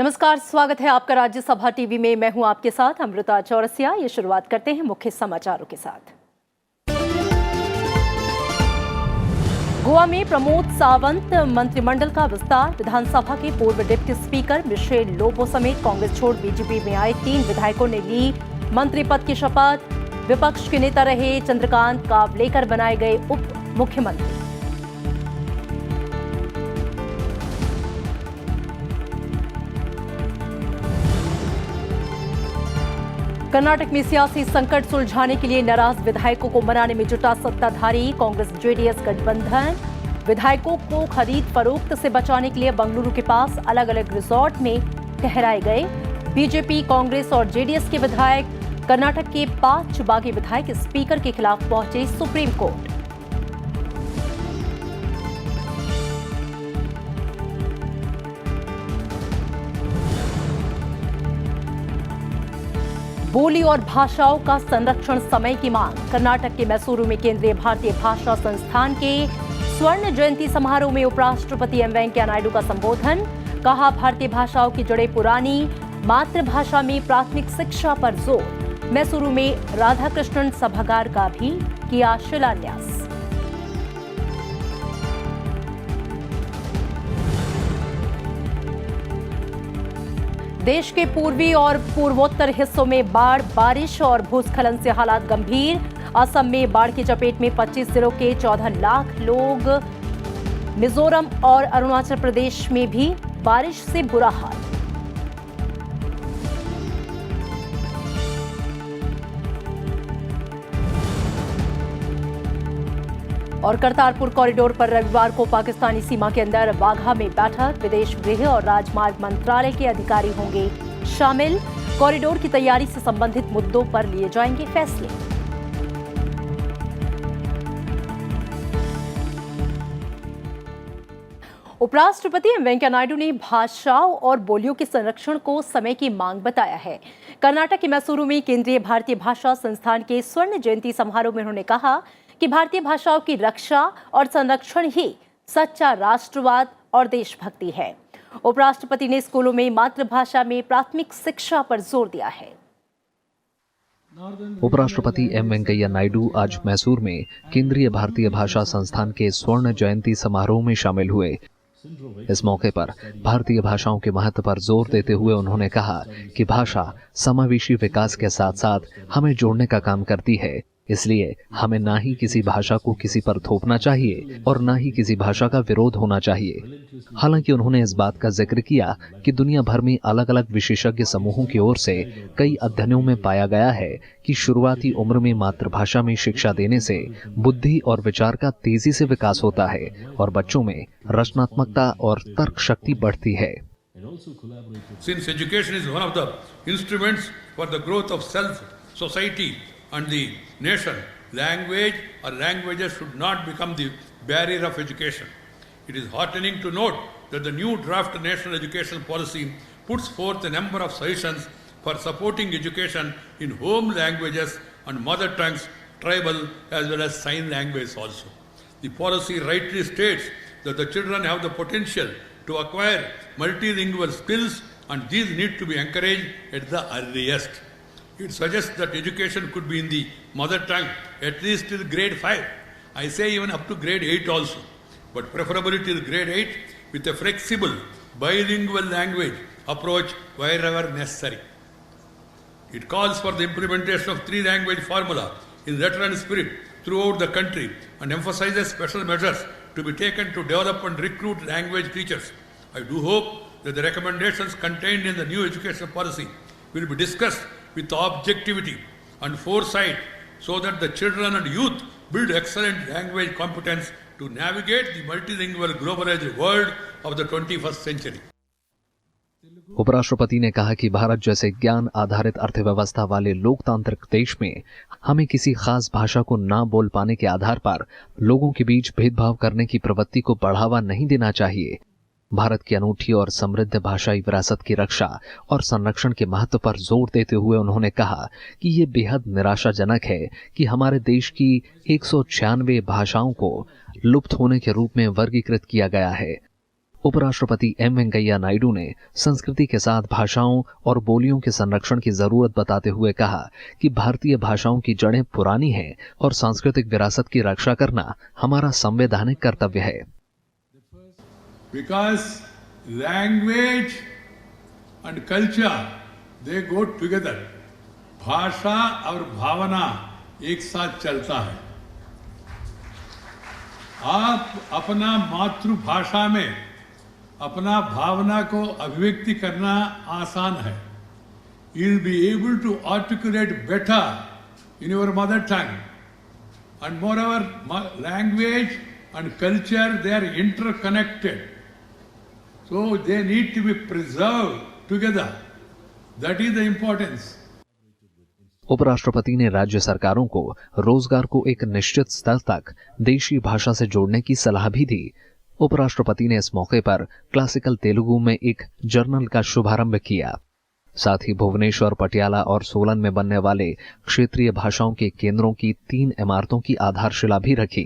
नमस्कार, स्वागत है आपका राज्यसभा टीवी में। मैं हूं आपके साथ अमृता चौरसिया। ये शुरुआत करते हैं मुख्य समाचारों के साथ। गोवा में प्रमोद सावंत मंत्रिमंडल का विस्तार। विधानसभा के पूर्व डिप्टी स्पीकर मिशेल लोबो समेत कांग्रेस छोड़ बीजेपी में आए 3 विधायकों ने ली मंत्री पद की शपथ। विपक्ष के नेता रहे चंद्रकांत कावलेकर बनाए गए उप मुख्यमंत्री। कर्नाटक में सियासी संकट सुलझाने के लिए नाराज विधायकों को मनाने में जुटा सत्ताधारी कांग्रेस जेडीएस गठबंधन। विधायकों को खरीद फरोख्त से बचाने के लिए बंगलुरु के पास अलग अलग रिजॉर्ट में ठहराए गए। बीजेपी, कांग्रेस और जेडीएस के विधायक। कर्नाटक के 5 बागी विधायक स्पीकर के खिलाफ पहुंचे सुप्रीम कोर्ट। बोली और भाषाओं का संरक्षण समय की मांग। कर्नाटक के मैसूरू में केंद्रीय भारतीय भाषा संस्थान के स्वर्ण जयंती समारोह में उपराष्ट्रपति एम वेंकैया नायडू का संबोधन। कहा, भारतीय भाषाओं की जड़ें पुरानी, मातृभाषा में प्राथमिक शिक्षा पर जोर। मैसूरू में राधाकृष्णन सभागार का भी किया शिलान्यास। देश के पूर्वी और पूर्वोत्तर हिस्सों में बाढ़, बारिश और भूस्खलन से हालात गंभीर। असम में बाढ़ की चपेट में 25 जिलों के 14 लाख लोग। मिजोरम और अरुणाचल प्रदेश में भी बारिश से बुरा हाल। और करतारपुर कॉरिडोर पर रविवार को पाकिस्तानी सीमा के अंदर वाघा में बैठक। विदेश गृह और राजमार्ग मंत्रालय के अधिकारी होंगे शामिल। कॉरिडोर की तैयारी से संबंधित मुद्दों पर लिए जाएंगे फैसले। उपराष्ट्रपति एम वेंकैया नायडू ने भाषाओं और बोलियों के संरक्षण को समय की मांग बताया है। कर्नाटक के मैसूरू में केंद्रीय भारतीय भाषा संस्थान के स्वर्ण जयंती समारोह में उन्होंने कहा कि भारतीय भाषाओं की रक्षा और संरक्षण ही सच्चा राष्ट्रवाद और देशभक्ति है। उपराष्ट्रपति ने स्कूलों में मातृभाषा में प्राथमिक शिक्षा पर जोर दिया है। उपराष्ट्रपति एम वेंकैया नायडू आज मैसूर में केंद्रीय भारतीय भाषा संस्थान के स्वर्ण जयंती समारोह में शामिल हुए। इस मौके पर भारतीय भाषाओं के महत्व पर जोर देते हुए उन्होंने कहा कि भाषा समावेशी विकास के साथ साथ हमें जोड़ने का काम करती है। इसलिए हमें ना ही किसी भाषा को किसी पर थोपना चाहिए और ना ही किसी भाषा का विरोध होना चाहिए। हालांकि उन्होंने इस बात का जिक्र किया कि दुनिया भर में अलग अलग विशेषज्ञ समूहों की ओर से कई अध्ययनों में पाया गया है कि शुरुआती उम्र में मातृभाषा में शिक्षा देने से बुद्धि और विचार का तेजी से विकास होता है और बच्चों में रचनात्मकता और तर्क शक्ति बढ़ती है। Since education is one of the instruments for the growth of self, society and the nation, language or languages should not become the barrier of education. It is heartening to note that the new draft national education policy puts forth a number of suggestions for supporting education in home languages and mother tongues, tribal as well as sign language also. The policy rightly states that the children have the potential to acquire multilingual skills and these need to be encouraged at the earliest. It suggests that education could be in the mother tongue at least till grade 5. I say even up to grade 8 also, but preferably till grade 8 with a flexible bilingual language approach wherever necessary. It calls for the implementation of 3-language formula in letter and spirit throughout the country and emphasizes special measures to be taken to develop and recruit language teachers. I do hope that the recommendations contained in the new education policy will be discussed with objectivity and foresight so that the children and youth build excellent language competence to navigate the multilingual globalized world of the 21st century. उपराष्ट्रपति ने कहा कि भारत जैसे ज्ञान आधारित अर्थव्यवस्था वाले लोकतांत्रिक देश में हमें किसी खास भाषा को ना बोल पाने के आधार पर लोगों के बीच भेदभाव करने की प्रवृत्ति को बढ़ावा नहीं देना चाहिए। भारत की अनूठी और समृद्ध भाषाई विरासत की रक्षा और संरक्षण के महत्व पर जोर देते हुए उन्होंने कहा कि ये बेहद निराशाजनक है कि हमारे देश की 196 भाषाओं को लुप्त होने के रूप में वर्गीकृत किया गया है। उपराष्ट्रपति एम वेंकैया नायडू ने संस्कृति के साथ भाषाओं और बोलियों के संरक्षण की जरूरत बताते हुए कहा कि भारतीय भाषाओं की जड़ें पुरानी हैं और सांस्कृतिक विरासत की रक्षा करना हमारा संवैधानिक कर्तव्य है। Because language and culture they go together. भाषा और भावना एक साथ चलता है। आप अपना मातृभाषा में अपना भावना को अभिव्यक्ति करना आसान है। You will be able to articulate better in your mother tongue. And moreover, language and culture, they are interconnected. So they need to be preserved together. That is the importance. उपराष्ट्रपति ने राज्य सरकारों को रोजगार को एक निश्चित स्तर तक देशी भाषा से जोड़ने की सलाह भी दी। उपराष्ट्रपति ने इस मौके पर क्लासिकल तेलुगु में एक जर्नल का शुभारंभ किया। साथ ही भुवनेश्वर, पटियाला और सोलन में बनने वाले क्षेत्रीय भाषाओं के केंद्रों की 3 इमारतों की आधारशिला भी रखी।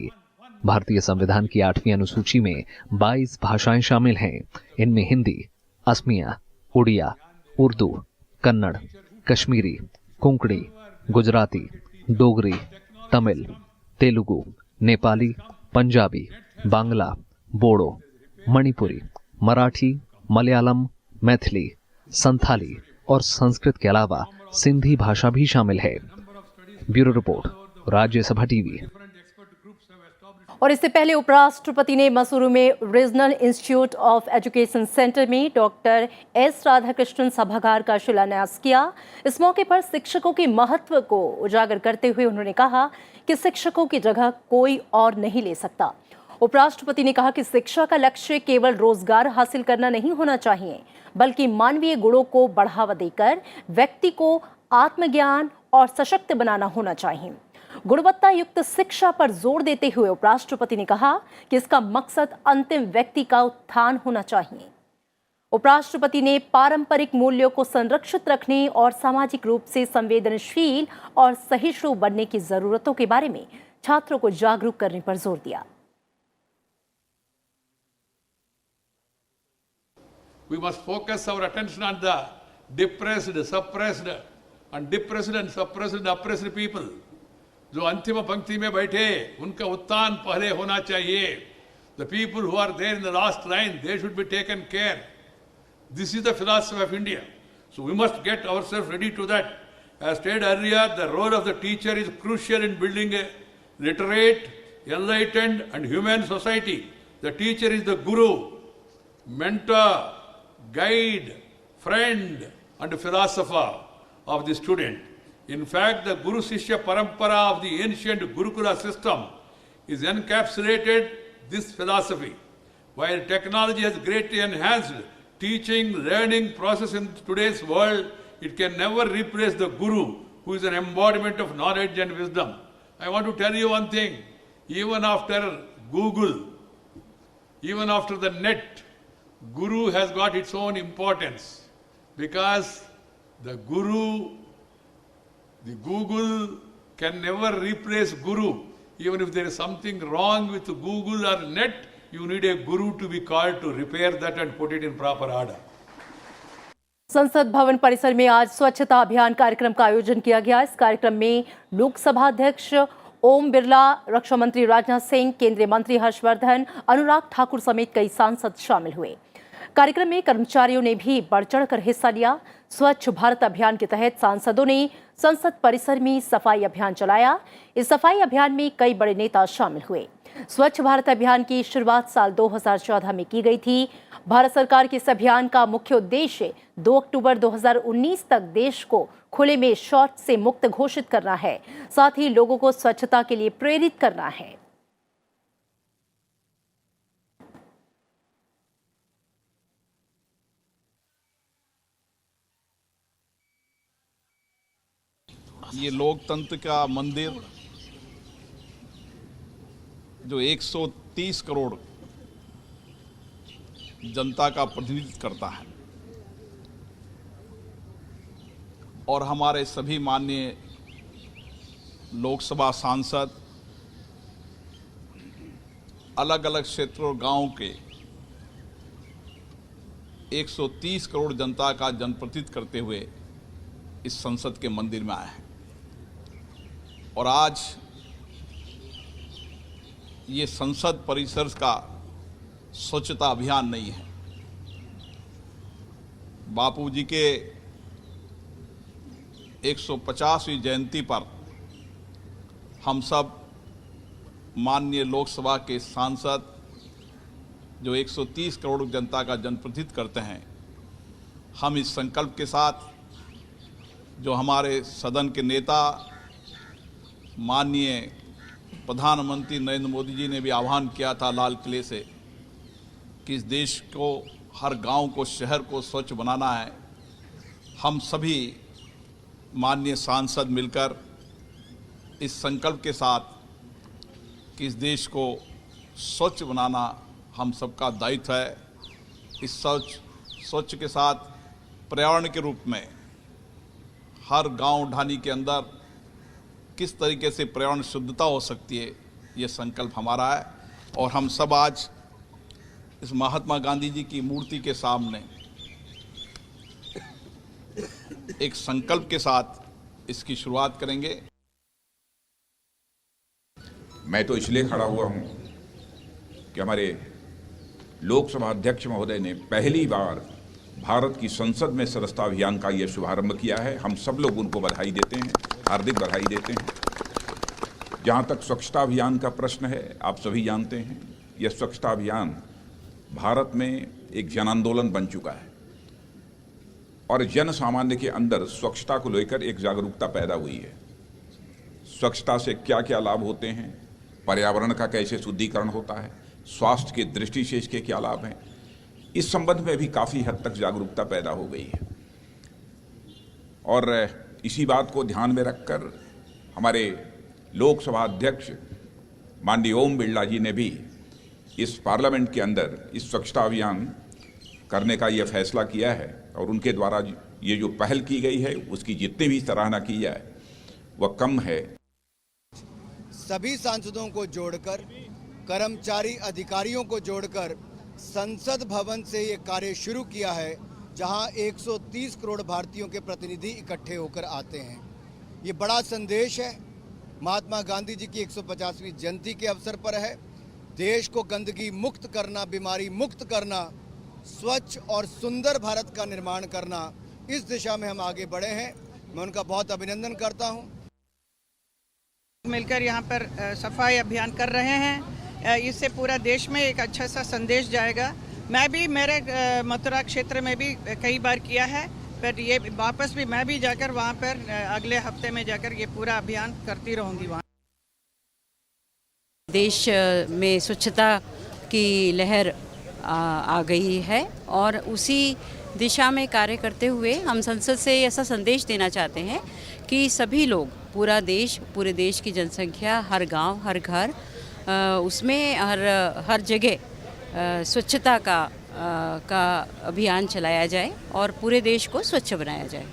भारतीय संविधान की 8वीं अनुसूची में 22 भाषाएं शामिल हैं। इनमें हिंदी, असमिया, उड़िया, उर्दू, कन्नड़, कश्मीरी, कोंकणी, गुजराती, डोगरी, तमिल, तेलुगु, नेपाली, पंजाबी, बांग्ला, बोडो, मणिपुरी, मराठी, मलयालम, मैथिली, संथाली और संस्कृत के अलावा सिंधी भाषा भी शामिल है। Bureau report, Rajya Sabha TV. और इससे पहले उपराष्ट्रपति ने मसूरू में regional institute of education centre में डॉक्टर एस राधाकृष्णन सभागार का शिलान्यास किया। इस मौके पर शिक्षकों के महत्व को उजागर करते हुए उन्होंने कहा कि शिक्षकों की जगह कोई और नहीं ले सकता। उपराष्ट्रपति ने कहा कि शिक्षा का लक्ष्य केवल रोजगार हासिल करना नहीं होना चाहिए, बल्कि मानवीय गुणों को बढ़ावा देकर व्यक्ति को आत्मज्ञान और सशक्त बनाना होना चाहिए। गुणवत्ता युक्त शिक्षा पर जोर देते हुए उपराष्ट्रपति ने कहा कि इसका मकसद अंतिम व्यक्ति का उत्थान होना चाहिए। उपराष्ट्रपति ने पारंपरिक मूल्यों को संरक्षित रखने और सामाजिक रूप से संवेदनशील और सहिष्णु बनने की जरूरतों के बारे में छात्रों को जागरूक करने पर जोर दिया। We must focus our attention on the depressed, suppressed, and depressed and suppressed and oppressed people. जो अंतिम पंक्ति में बैठे उनका उत्थान पहले होना चाहिए। The people who are there in the last line, they should be taken care. This is the philosophy of India. So we must get ourselves ready to that. As stated earlier, the role of the teacher is crucial in building a literate, enlightened, and humane society. The teacher is the guru, mentor, guide, friend, and philosopher of the student. In fact, the Guru Shishya Parampara of the ancient Gurukula system is encapsulated this philosophy. While technology has greatly enhanced teaching, learning process in today's world, it can never replace the Guru, who is an embodiment of knowledge and wisdom. I want to tell you one thing, even after Google, even after the net, Guru has got its own importance, because the Guru, the Google can never replace Guru. Even if there is something wrong with Google or net, you need a Guru to be called to repair that and put it in proper order. संसद भवन परिसर में आज स्वच्छता अभियान कार्यक्रम का आयोजन किया गया। इस कार्यक्रम में लोकसभा अध्यक्ष ओम बिरला, रक्षा मंत्री राजनाथ सिंह, केंद्रीय मंत्री हर्षवर्धन, अनुराग ठाकुर समेत कई सांसद शामिल हुए। कार्यक्रम में कर्मचारियों ने भी बढ़ चढ़कर हिस्सा लिया। स्वच्छ भारत अभियान के तहत सांसदों ने संसद परिसर में सफाई अभियान चलाया। इस सफाई अभियान में कई बड़े नेता शामिल हुए। स्वच्छ भारत अभियान की शुरुआत साल 2014 में की गई थी। भारत सरकार के इस अभियान का मुख्य उद्देश्य 2 अक्टूबर 2019 तक देश को खुले में शौच से मुक्त घोषित करना है, साथ ही लोगों को स्वच्छता के लिए प्रेरित करना है। ये लोकतंत्र का मंदिर जो 130 करोड़ जनता का प्रतिनिधित्व करता है और हमारे सभी माननीय लोकसभा सांसद अलग अलग क्षेत्रों और गांवों के 130 करोड़ जनता का जनप्रतिनिधित्व करते हुए इस संसद के मंदिर में आए हैं। और आज ये संसद परिसर का स्वच्छता अभियान नहीं है। बापू जी के 150वीं जयंती पर हम सब माननीय लोकसभा के सांसद जो 130 करोड़ जनता का जनप्रतिनिधित्व करते हैं, हम इस संकल्प के साथ जो हमारे सदन के नेता माननीय प्रधानमंत्री नरेंद्र मोदी जी ने भी आह्वान किया था लाल किले से कि इस देश को, हर गांव को, शहर को स्वच्छ बनाना है, हम सभी माननीय सांसद मिलकर इस संकल्प के साथ कि इस देश को स्वच्छ बनाना हम सबका दायित्व है। इस स्वच्छ के साथ पर्यावरण के रूप में हर गांव ढाणी के अंदर किस तरीके से पर्यावरण शुद्धता हो सकती है, ये संकल्प हमारा है। और हम सब आज इस महात्मा गांधी जी की मूर्ति के सामने एक संकल्प के साथ इसकी शुरुआत करेंगे। मैं तो इसलिए खड़ा हुआ हूं कि हमारे लोकसभा अध्यक्ष महोदय ने पहली बार भारत की संसद में सदस्यता अभियान का ये शुभारंभ किया है। हम सब लोग उनको बधाई देते हैं, हार्दिक बधाई देते हैं। जहाँ तक स्वच्छता अभियान का प्रश्न है, आप सभी जानते हैं यह स्वच्छता अभियान भारत में एक जन आंदोलन बन चुका है और जन सामान्य के अंदर स्वच्छता को लेकर एक जागरूकता पैदा हुई है। स्वच्छता से क्या क्या लाभ होते हैं, पर्यावरण का कैसे शुद्धिकरण होता है, स्वास्थ्य की दृष्टि से इसके क्या लाभ हैं, इस संबंध में भी काफ़ी हद तक जागरूकता पैदा हो गई है। और इसी बात को ध्यान में रखकर हमारे लोकसभा अध्यक्ष माननीय ओम बिरला जी ने भी इस पार्लियामेंट के अंदर इस स्वच्छता अभियान करने का यह फैसला किया है और उनके द्वारा ये जो पहल की गई है उसकी जितनी भी सराहना की जाए वह कम है। सभी सांसदों को जोड़कर, कर्मचारी अधिकारियों को जोड़कर संसद भवन से ये कार्य शुरू किया है, जहां 130 करोड़ भारतीयों के प्रतिनिधि इकट्ठे होकर आते हैं। ये बड़ा संदेश है, महात्मा गांधी जी की 150वीं जयंती के अवसर पर है। देश को गंदगी मुक्त करना, बीमारी मुक्त करना, स्वच्छ और सुंदर भारत का निर्माण करना, इस दिशा में हम आगे बढ़े हैं। मैं उनका बहुत अभिनंदन करता हूं। मिलकर यहाँ पर सफाई अभियान कर रहे हैं, इससे पूरा देश में एक अच्छा सा संदेश जाएगा। मैं भी मेरे मथुरा क्षेत्र में भी कई बार किया है, पर ये वापस भी मैं भी जाकर वहाँ पर अगले हफ्ते में जाकर ये पूरा अभियान करती रहूँगी। वहाँ देश में स्वच्छता की लहर आ गई है और उसी दिशा में कार्य करते हुए हम संसद से ऐसा संदेश देना चाहते हैं कि सभी लोग, पूरा देश, पूरे देश की जनसंख्या, हर गांव, हर घर, उसमें हर जगह स्वच्छता का अभियान चलाया जाए और पूरे देश को स्वच्छ बनाया जाए।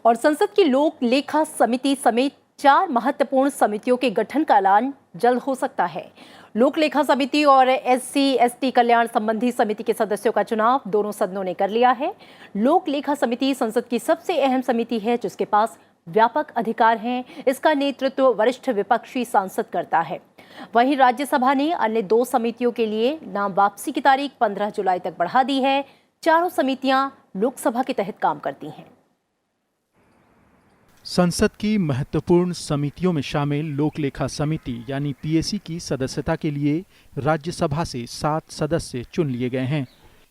और संसद की लोक लेखा समिति समेत 4 महत्वपूर्ण समितियों के गठन का ऐलान जल्द हो सकता है। लोक लेखा समिति और SC/ST कल्याण संबंधी समिति के सदस्यों का चुनाव दोनों सदनों ने कर लिया है। लोक लेखा समिति संसद की सबसे अहम समिति है, जिसके पास व्यापक अधिकार हैं। इसका नेतृत्व वरिष्ठ विपक्षी सांसद करता है। वहीं राज्यसभा ने अन्य 2 समितियों के लिए नाम वापसी की तारीख 15 जुलाई तक बढ़ा दी है। चारों समितियां लोकसभा के तहत काम करती हैं। संसद की महत्वपूर्ण समितियों में शामिल लोक लेखा समिति यानी PAC की सदस्यता के लिए राज्यसभा से 7 सदस्य चुन लिए गए हैं।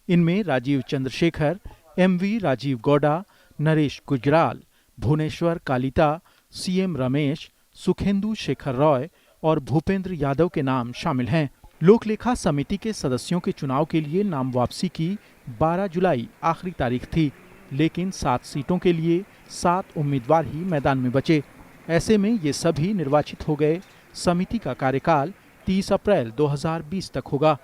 इनमें राजीव चंद्रशेखर, MV राजीव गौडा, नरेश गुजराल, भुवनेश्वर कालिता, CM रमेश, सुखेंदु शेखर रॉय और भूपेंद्र यादव के नाम शामिल हैं। लोक लेखा समिति के सदस्यों के चुनाव के लिए नाम वापसी की 12 जुलाई आखिरी तारीख थी, लेकिन 7 सीटों के लिए 7 उम्मीदवार ही मैदान में बचे। ऐसे में ये सभी निर्वाचित हो गए। समिति का कार्यकाल 30 अप्रैल 2020 तक होगा।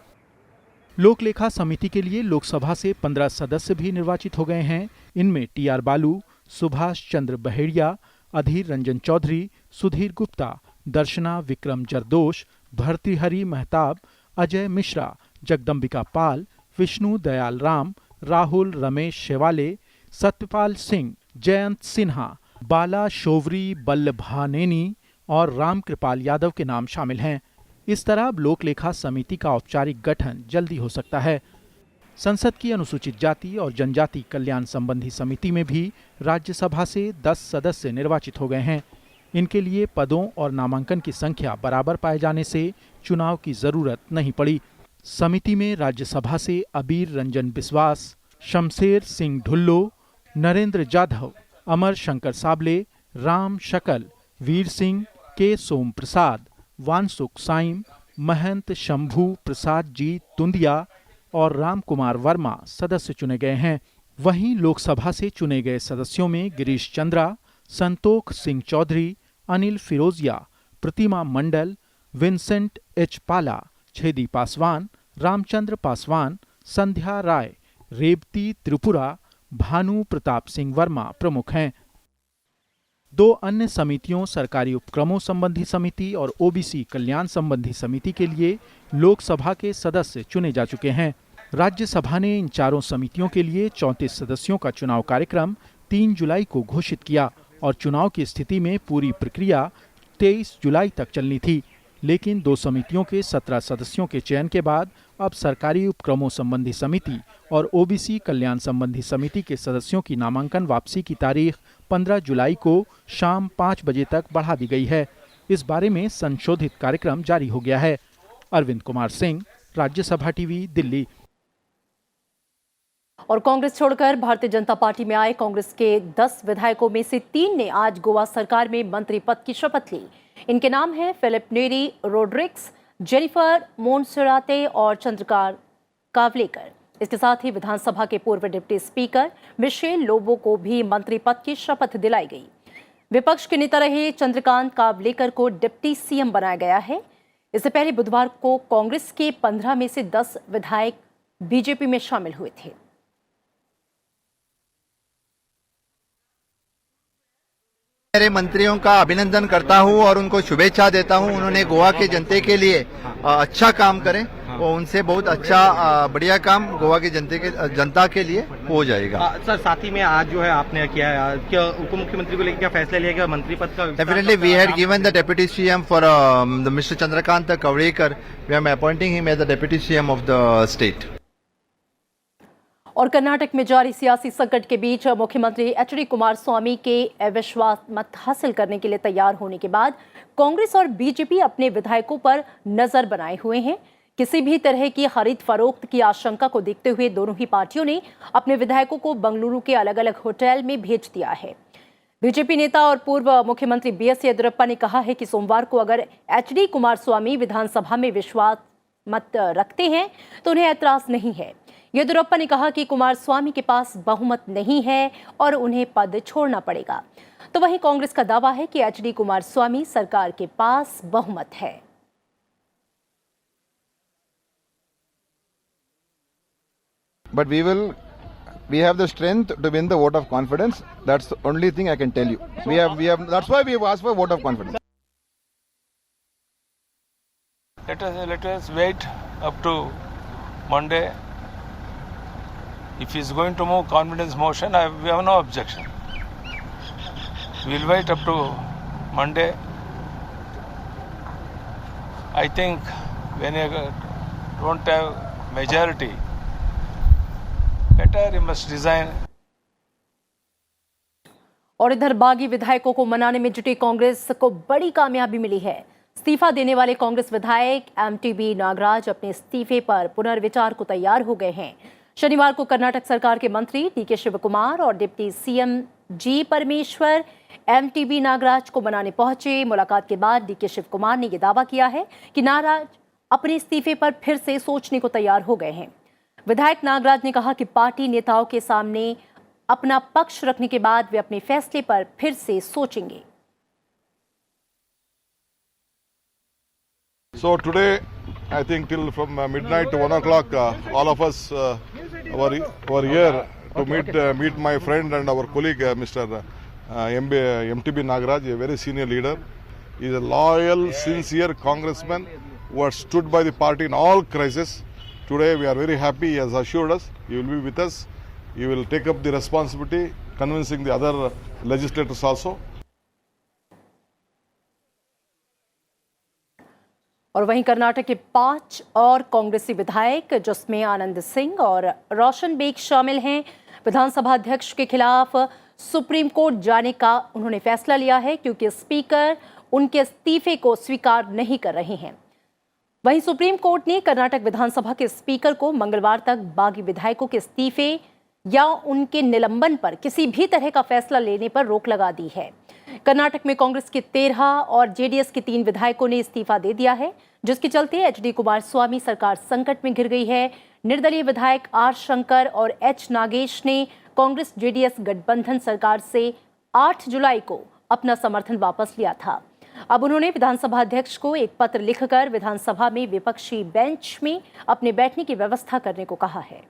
लोक लेखा समिति के लिए लोकसभा से 15 सदस्य भी निर्वाचित हो गए हैं। इनमें TR बालू, सुभाष चंद्र बहेड़िया, अधीर रंजन चौधरी, सुधीर गुप्ता, दर्शना विक्रम जरदोश, भर्तृहरि मेहताब, अजय मिश्रा, जगदम्बिका पाल, विष्णु दयाल राम, राहुल रमेश शेवाले, सत्यपाल सिंह, जयंत सिन्हा, बाला शोवरी बल्लभानेनी और राम कृपाल यादव के नाम शामिल हैं। इस तरह अब लोक लेखा समिति का औपचारिक गठन जल्दी हो सकता है। संसद की अनुसूचित जाति और जनजाति कल्याण संबंधी समिति में भी राज्यसभा से 10 सदस्य निर्वाचित हो गए हैं। इनके लिए पदों और नामांकन की संख्या बराबर पाए जाने से चुनाव की जरूरत नहीं पड़ी। समिति में राज्यसभा से अबीर रंजन बिस्वास, शमशेर सिंह ढुल्लो, नरेंद्र जाधव, अमर शंकर साबले, राम शकल, वीर सिंह, के सोम प्रसाद, वानसुक साइम, महंत शंभू प्रसाद जी तुंदिया और राम कुमार वर्मा सदस्य चुने गए हैं। वहीं लोकसभा से चुने गए सदस्यों में गिरीश चंद्रा, संतोख सिंह चौधरी, अनिल फिरोजिया, प्रतिमा मंडल, विंसेंट एच पाला, छेदी पासवान, रामचंद्र पासवान, संध्या राय, रेवती त्रिपुरा, भानु प्रताप सिंह वर्मा प्रमुख हैं। 2 अन्य समितियों सरकारी उपक्रमों संबंधी समिति और ओबीसी कल्याण संबंधी समिति के लिए लोकसभा के सदस्य चुने जा चुके हैं। राज्यसभा ने इन चारों समितियों के लिए 34 सदस्यों का चुनाव कार्यक्रम 3 जुलाई को घोषित किया और चुनाव की स्थिति में पूरी प्रक्रिया 23 जुलाई तक चलनी थी। लेकिन 2 समितियों के 17 सदस्यों के चयन के बाद अब सरकारी उपक्रमों संबंधी समिति और ओबीसी कल्याण संबंधी समिति के सदस्यों की नामांकन वापसी की तारीख 15 जुलाई को शाम 5 बजे तक बढ़ा दी गई है। इस बारे में संशोधित कार्यक्रम जारी हो गया है। अरविंद कुमार सिंह, राज्यसभा टीवी, दिल्ली। और कांग्रेस छोड़कर भारतीय जनता पार्टी में आए कांग्रेस के 10 विधायकों में से 3 ने आज गोवा सरकार में मंत्री पद की शपथ ली। इनके नाम हैं फिलिप नेरी रोड्रिक्स, जेनिफर मोन्सेराते और चंद्रकांत कावलेकर। इसके साथ ही विधानसभा के पूर्व डिप्टी स्पीकर मिशेल लोबो को भी मंत्री पद की शपथ दिलाई गई। विपक्ष के नेता रहे चंद्रकांत कावलेकर को डिप्टी सीएम बनाया गया है। इससे पहले बुधवार को कांग्रेस के 15 में से 10 विधायक बीजेपी में शामिल हुए थे। मेरे मंत्रियों का अभिनंदन करता हूं और उनको शुभेच्छा देता हूं। उन्होंने गोवा के जनता के लिए अच्छा काम करें और उनसे बहुत अच्छा बढ़िया काम गोवा के जनता के लिए हो जाएगा। सर, साथ ही में आज जो है आपने क्या उप मुख्यमंत्री को लेकर क्या फैसला लिया गया मंत्री पद का? Definitely we had given the deputy CM for mister Chandrakant Kavlekar. We are appointing him as the deputy CM of the state. और कर्नाटक में जारी सियासी संकट के बीच मुख्यमंत्री एचडी कुमारस्वामी के विश्वास मत हासिल करने के लिए तैयार होने के बाद कांग्रेस और बीजेपी अपने विधायकों पर नजर बनाए हुए हैं। किसी भी तरह की खरीद फरोख्त की आशंका को देखते हुए दोनों ही पार्टियों ने अपने विधायकों को बंगलुरु के अलग अलग होटल में भेज दिया है। बीजेपी नेता और पूर्व मुख्यमंत्री बीएस येदियुरप्पा ने कहा है कि सोमवार को अगर एचडी कुमारस्वामी विधानसभा में विश्वास मत रखते हैं तो उन्हें ऐतराज नहीं है। येदियुरप्पा ने कहा कि कुमारस्वामी के पास बहुमत नहीं है और उन्हें पद छोड़ना पड़ेगा। तो वहीं कांग्रेस का दावा है कि एचडी कुमारस्वामी सरकार के पास बहुमत है। But we have the strength to win the vote of confidence. That's the only thing I can tell you. We have. That's why we have asked for vote of confidence. Let us wait up to Monday. If he is going to move confidence motion, we have no objection. We will wait up to Monday. I think when you don't have majority, better you must resign. और इधर बागी विधायकों को मनाने में जुटी कांग्रेस को बड़ी कामयाबी मिली है। इस्तीफा देने वाले कांग्रेस विधायक एमटीबी नागराज अपने इस्तीफे पर पुनर्विचार को तैयार हो गए हैं। शनिवार को कर्नाटक सरकार के मंत्री डीके शिवकुमार और डिप्टी सीएम जी परमेश्वर एमटीबी नागराज को मनाने पहुंचे। मुलाकात के बाद डीके शिवकुमार ने यह दावा किया है कि नागराज अपने इस्तीफे पर फिर से सोचने को तैयार हो गए हैं। विधायक नागराज ने कहा कि पार्टी नेताओं के सामने अपना पक्ष रखने के बाद वे अपने फैसले पर फिर से सोचेंगे। So today, I think till from midnight to 1 o'clock, all of us were here to meet my friend and our colleague, Mr. MTB Nagaraj, a very senior leader. He is a loyal, sincere congressman who has stood by the party in all crises. today we are very happy. He has assured us he will be with us. He will take up the responsibility, convincing the other legislators also. और वहीं कर्नाटक के 5 और कांग्रेसी विधायक जिसमें आनंद सिंह और रोशन bag शामिल हैं, विधानसभा अध्यक्ष के खिलाफ सुप्रीम कोर्ट जाने का उन्होंने फैसला लिया है क्योंकि स्पीकर उनके इस्तीफे को स्वीकार नहीं कर रहे हैं। वहीं सुप्रीम कोर्ट ने कर्नाटक विधानसभा के स्पीकर को मंगलवार तक बागी विधायकों के इस्तीफे या उनके निलंबन पर किसी भी तरह का फैसला लेने पर रोक लगा दी है। कर्नाटक में कांग्रेस के 13 और जेडीएस के 3 विधायकों ने इस्तीफा दे दिया है, जिसके चलते एचडी कुमारस्वामी सरकार संकट में घिर गई है। निर्दलीय विधायक आर शंकर और एच नागेश ने कांग्रेस जेडीएस गठबंधन सरकार से 8 जुलाई को अपना समर्थन वापस लिया था। अब उन्होंने विधानसभा अध्यक्ष को एक पत्र लिखकर विधानसभा में विपक्षी बेंच में अपने बैठने की व्यवस्था करने को कहा है।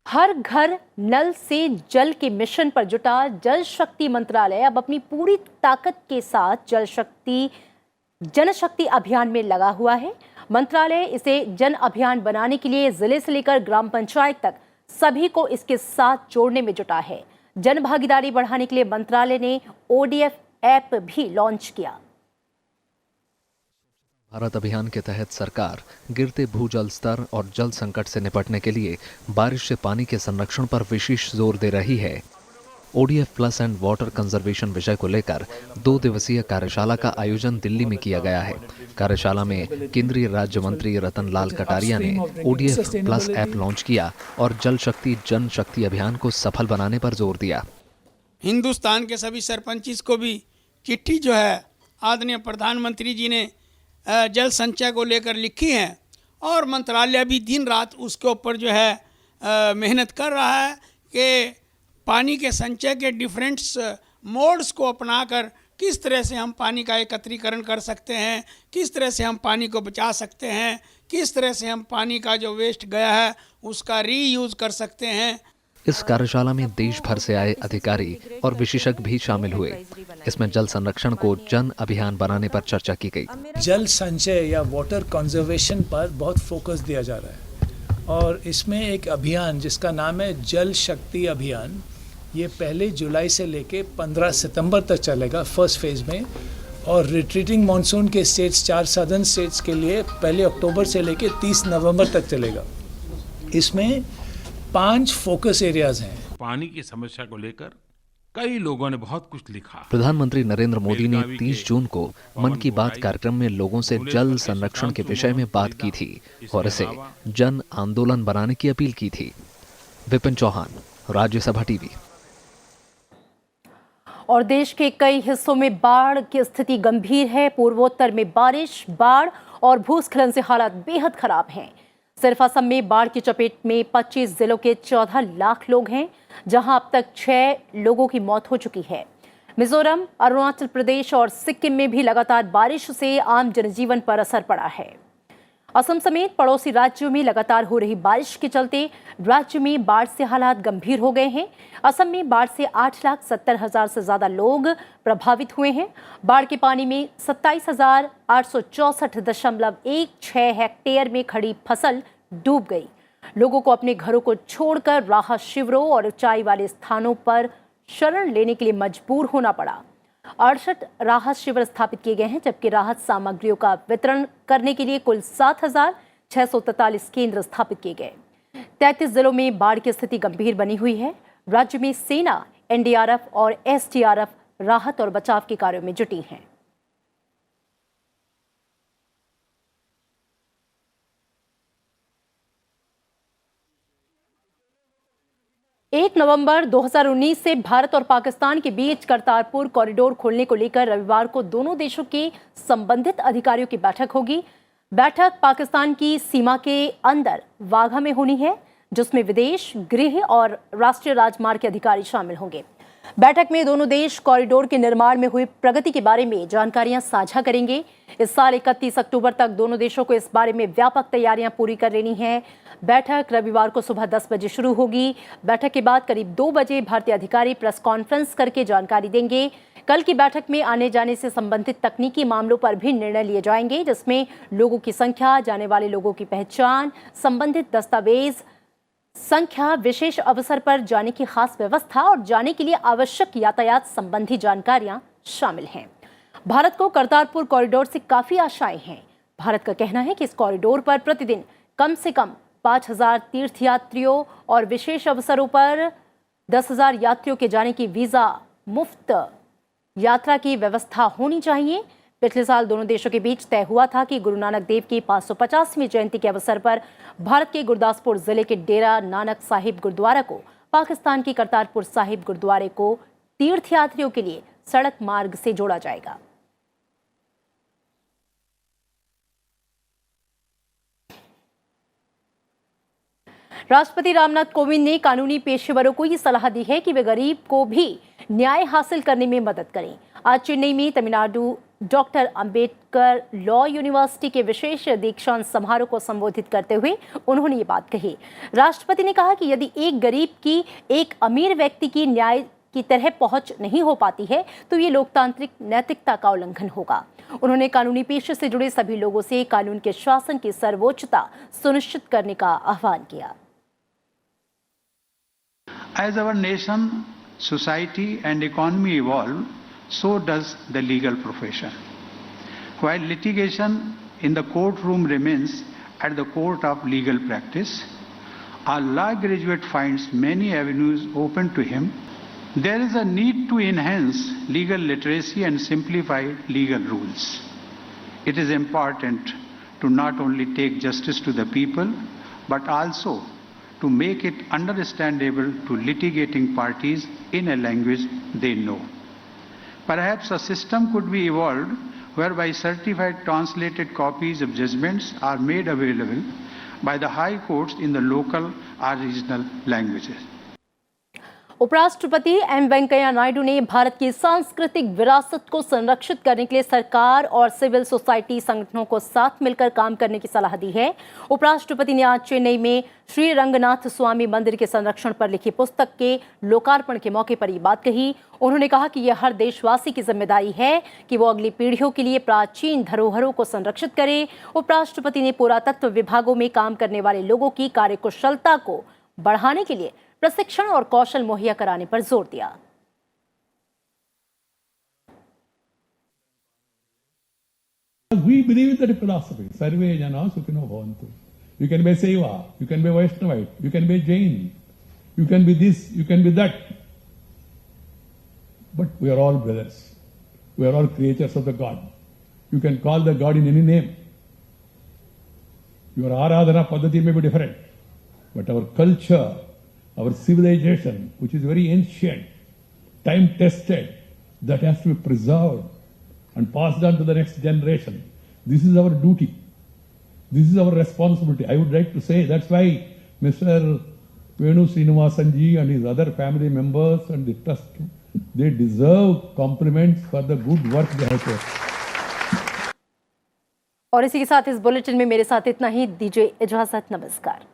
हर घर नल से जल के मिशन पर जुटा जल शक्ति मंत्रालय अब अपनी पूरी ताकत के साथ जनशक्ति अभियान में लगा हुआ है। मंत्रालय इसे जन अभियान बनाने के लिए जिले से लेकर ग्राम पंचायत तक सभी को इसके साथ जोड़ने में जुटा है। जन भागीदारी बढ़ाने के लिए मंत्रालय ने ओडीएफ ऐप भी लॉन्च किया। भारत अभियान के तहत सरकार गिरते भूजल स्तर और जल संकट से निपटने के लिए बारिश से पानी के संरक्षण पर विशेष जोर दे रही है। ODF plus and water conservation विषय को लेकर 2 दिवसीय कार्यशाला का आयोजन दिल्ली में किया गया है। कार्यशाला में केंद्रीय राज्य मंत्री रतन लाल कटारिया ने ओडीएफ प्लस ऐप लॉन्च किया और जल शक्ति जन शक्ति अभियान को सफल बनाने पर जोर दिया। हिंदुस्तान के सभी सरपंच को भी चिट्ठी जो है आदरणीय प्रधानमंत्री जी ने जल संचय को लेकर लिखी है और मंत्रालय भी दिन रात उसके ऊपर जो है मेहनत कर रहा है कि पानी के संचय के डिफरेंट मोड्स को अपनाकर किस तरह से हम पानी का एकत्रीकरण कर सकते हैं, किस तरह से हम पानी को बचा सकते हैं, किस तरह से हम पानी का जो वेस्ट गया है उसका रीयूज कर सकते हैं। इस कार्यशाला में देश भर से आए अधिकारी और विशेषज्ञ भी शामिल हुए। इसमें जल संरक्षण को जन अभियान बनाने पर चर्चा की गई। जल संचय या वाटर कंजर्वेशन पर बहुत फोकस दिया जा रहा है और इसमें एक अभियान जिसका नाम है जल शक्ति अभियान, ये 1 जुलाई से लेके 15 सितंबर तक चलेगा फर्स्ट फेज में, और रिट्रीटिंग मानसून के स्टेट्स 4 सदर्न स्टेट्स के लिए 1 अक्टूबर से लेके 30 नवंबर तक चलेगा। इसमें 5 फोकस एरियाज हैं। पानी की समस्या को लेकर कई लोगों ने बहुत कुछ लिखा। प्रधानमंत्री नरेंद्र मोदी ने 30 जून को मन की बात कार्यक्रम में लोगों से जल संरक्षण के विषय में बात की थी और इसे जन आंदोलन बनाने की अपील की थी। विपिन चौहान, राज्यसभा टीवी। और देश के कई हिस्सों में बाढ़ की स्थिति गंभीर है। पूर्वोत्तर में बारिश, बाढ़ और भूस्खलन से हालात बेहद खराब हैं। सिर्फ असम में बाढ़ की चपेट में 25 जिलों के 14 लाख लोग हैं, जहां अब तक 6 लोगों की मौत हो चुकी है। मिजोरम, अरुणाचल प्रदेश और सिक्किम में भी लगातार बारिश से आम जनजीवन पर असर पड़ा है। असम समेत पड़ोसी राज्यों में लगातार हो रही बारिश के चलते राज्य में बाढ़ से हालात गंभीर हो गए हैं। असम में बाढ़ से 8,70,000 से ज्यादा लोग प्रभावित हुए हैं। बाढ़ के पानी में 27,864.16 हेक्टेयर में खड़ी फसल डूब गई। लोगों को अपने घरों को छोड़कर राहत शिविरों और ऊंचाई वाले स्थानों पर शरण लेने के लिए मजबूर होना पड़ा। 68 राहत शिविर स्थापित किए गए हैं, जबकि राहत सामग्रियों का वितरण करने के लिए कुल 7,643 केंद्र स्थापित किए गए। 33 जिलों में बाढ़ की स्थिति गंभीर बनी हुई है। राज्य में सेना, एनडीआरएफ और एसडीआरएफ राहत और बचाव के कार्यों में जुटी हैं। एक नवंबर 2019 से भारत और पाकिस्तान के बीच करतारपुर कॉरिडोर खोलने को लेकर रविवार को दोनों देशों के संबंधित अधिकारियों की बैठक होगी। बैठक पाकिस्तान की सीमा के अंदर वाघा में होनी है, जिसमें विदेश, गृह और राष्ट्रीय राजमार्ग के अधिकारी शामिल होंगे। बैठक में दोनों देश कॉरिडोर के निर्माण में हुई प्रगति के बारे में जानकारियां साझा करेंगे। इस साल 31 अक्टूबर तक दोनों देशों को इस बारे में व्यापक तैयारियां पूरी कर लेनी है। बैठक रविवार को सुबह 10 बजे शुरू होगी। बैठक के बाद करीब 2 बजे भारतीय अधिकारी प्रेस कॉन्फ्रेंस करके जानकारी देंगे। कल की बैठक में आने जाने से संबंधित तकनीकी मामलों पर भी निर्णय लिए जाएंगे, जिसमें लोगों की संख्या, जाने वाले लोगों की पहचान, संबंधित दस्तावेज संख्या, विशेष अवसर पर जाने की खास व्यवस्था और जाने के लिए आवश्यक यातायात संबंधी जानकारियां शामिल हैं। भारत को करतारपुर कॉरिडोर से काफी आशाएं हैं। भारत का कहना है कि इस कॉरिडोर पर प्रतिदिन कम से कम 5,000 तीर्थयात्रियों और विशेष अवसरों पर 10,000 यात्रियों के जाने की वीजा मुफ्त यात्रा की व्यवस्था होनी चाहिए। पिछले साल दोनों देशों के बीच तय हुआ था कि गुरु नानक देव की 550वीं जयंती के अवसर पर भारत के गुरदासपुर जिले के डेरा नानक साहिब गुरुद्वारा को पाकिस्तान की करतारपुर साहिब गुरुद्वारे को तीर्थयात्रियों के लिए सड़क मार्ग से जोड़ा जाएगा। राष्ट्रपति रामनाथ कोविंद ने कानूनी पेशेवरों को ये सलाह दी है कि वे गरीब को भी न्याय हासिल करने में मदद करें। आज चेन्नई में Tamil Nadu doctor Ambedkar law university के विशेष दीक्षांत समारोह को संबोधित करते हुए उन्होंने ये बात कही। राष्ट्रपति ने कहा कि यदि एक गरीब की एक अमीर व्यक्ति की न्याय की तरह पहुंच नहीं हो पाती है तो ये लोकतांत्रिक नैतिकता का उल्लंघन होगा। उन्होंने कानूनी पेशे से जुड़े सभी लोगों से कानून के शासन की सर्वोच्चता सुनिश्चित करने का आह्वान किया। As our nation, society and economy evolve, so does the legal profession. While litigation in the courtroom remains at the court of legal practice, a law graduate finds many avenues open to him. There is a need to enhance legal literacy and simplify legal rules. It is important to not only take justice to the people, but also to make it understandable to litigating parties in a language they know. Perhaps a system could be evolved whereby certified translated copies of judgments are made available by the high courts in the local or regional languages. उपराष्ट्रपति M Venkaiah Naidu ने भारत की सांस्कृतिक विरासत को संरक्षित करने के लिए सरकार और सिविल सोसाइटी संगठनों को साथ मिलकर काम करने की सलाह दी है। उपराष्ट्रपति ने आज चेन्नई में श्री रंगनाथ स्वामी मंदिर के संरक्षण पर लिखी पुस्तक के लोकार्पण के मौके पर ये बात कही। उन्होंने कहा कि यह हर देशवासी की जिम्मेदारी है कि वो अगली पीढ़ियों के लिए प्राचीन धरोहरों को संरक्षित करे। उपराष्ट्रपति ने पुरातत्व विभागों में काम करने वाले लोगों की कार्यकुशलता को बढ़ाने के लिए प्रशिक्षण और कौशल मुहैया कराने पर जोर दिया। We believe in that philosophy. Sarve jana sukhino bhavantu. You can be Seva, you can be Vaishnavite, you can be Jain, you can be this, you can be that. But we are all brothers. We are all creatures of the God. You can call the God in any name. Your Aradhana Paddhati may be different, but our culture, our civilization, which is very ancient, time-tested, that has to be preserved and passed on to the next generation. This is our duty. This is our responsibility. I would like to say that's why Mr. Venu Srinivasanji and his other family members and the trust, they deserve compliments for the good work they have done. और इसी के साथ इस bulletin में मेरे साथ इतना ही। दीजिए इजाजत। नमस्कार।